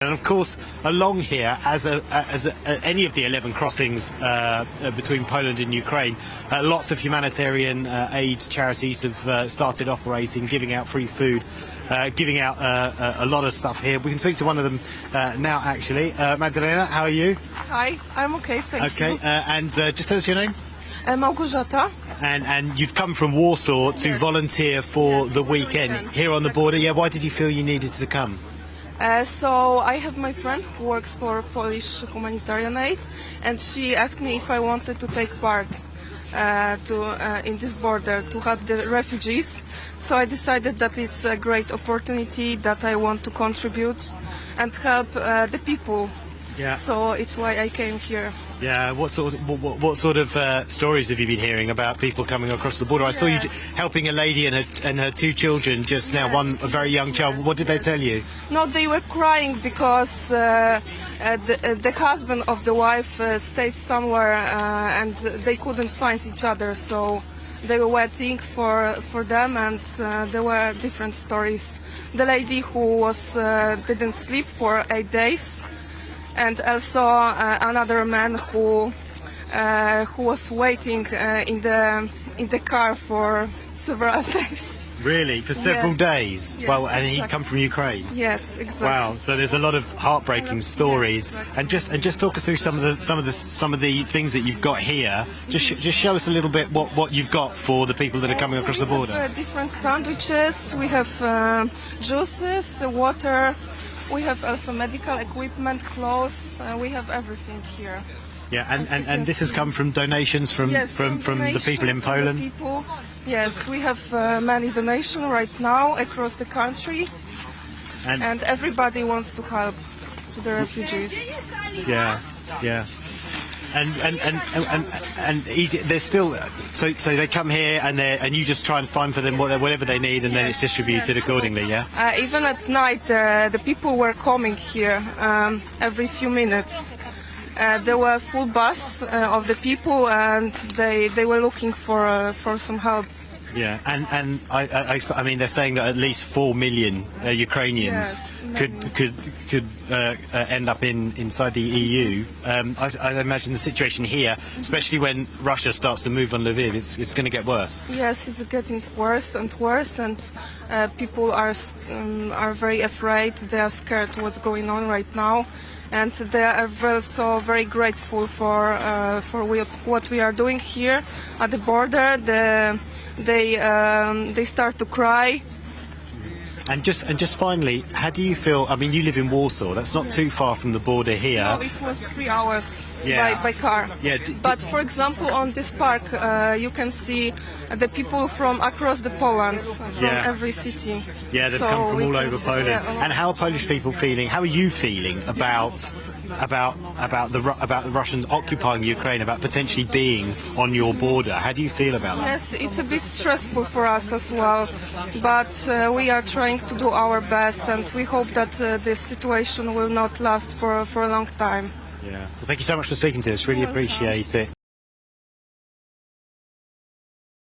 And of course, along here, as any of the 11 crossings between Poland and Ukraine, lots of humanitarian aid charities have started operating, giving out free food, giving out a lot of stuff here. We can speak to one of them now, actually. Magdalena, how are you? Hi, I'm okay, thank you. Okay, and just tell us your name. Małgorzata. And you've come from Warsaw to volunteer for the weekend here on the border. Yeah, why did you feel you needed to come? So I have my friend who works for Polish humanitarian aid, and she asked me if I wanted to take part in this border to help the refugees. So I decided that it's a great opportunity, that I want to contribute and help the people. Yeah. So it's why I came here. Yeah. What sort of stories have you been hearing about people coming across the border? I saw you helping a lady and her two children just now. One a very young child. What did they tell you? No, they were crying because the husband of the wife stayed somewhere and they couldn't find each other. So they were waiting for them, and there were different stories. The lady who didn't sleep for 8 days. And also another man who was waiting in the car for several days. Really, for several days. Yes, well, and exactly. he come from Ukraine. Yes, exactly. Wow. So there's a lot of heartbreaking stories. Yes, And exactly. just talk us through some of the things that you've got here. Just show us a little bit what you've got for the people that are coming across the border. We have different sandwiches. We have juices, water. We have also medical equipment, clothes. We have everything here. Yeah, and this has come from donations from the people in Poland. Yes, we have many donations right now across the country, and everybody wants to help the refugees. Yeah, yeah. And there's still so they come here and you just try and find for them whatever they need, and then it's distributed accordingly. Yeah. Even at night, the people were coming here every few minutes. There were a full bus of the people, and they were looking for some help. Yeah, and I mean they're saying that at least 4 million Ukrainians could end up inside the EU. I imagine the situation here, especially when Russia starts to move on Lviv, it's going to get worse. Yes, it's getting worse and worse, and people are very afraid. They are scared what's going on right now, and they are also very grateful for what we are doing here at the border. They start to cry. And just finally, how do you feel? I mean, you live in Warsaw. That's not too far from the border here. No, it was 3 hours by car. Yeah. But for example, on this park, you can see the people from across the Poland, from every city. Yeah, they've come from all over Poland. Yeah. And how are Polish people feeling? How are you feeling about the Russians occupying Ukraine, about potentially being on your border? How do you feel about that? Yes, it's a bit stressful for us as well, but we are trying to do our best, and we hope that this situation will not last for a long time. Yeah. Well, thank you so much for speaking to us. Really appreciate it.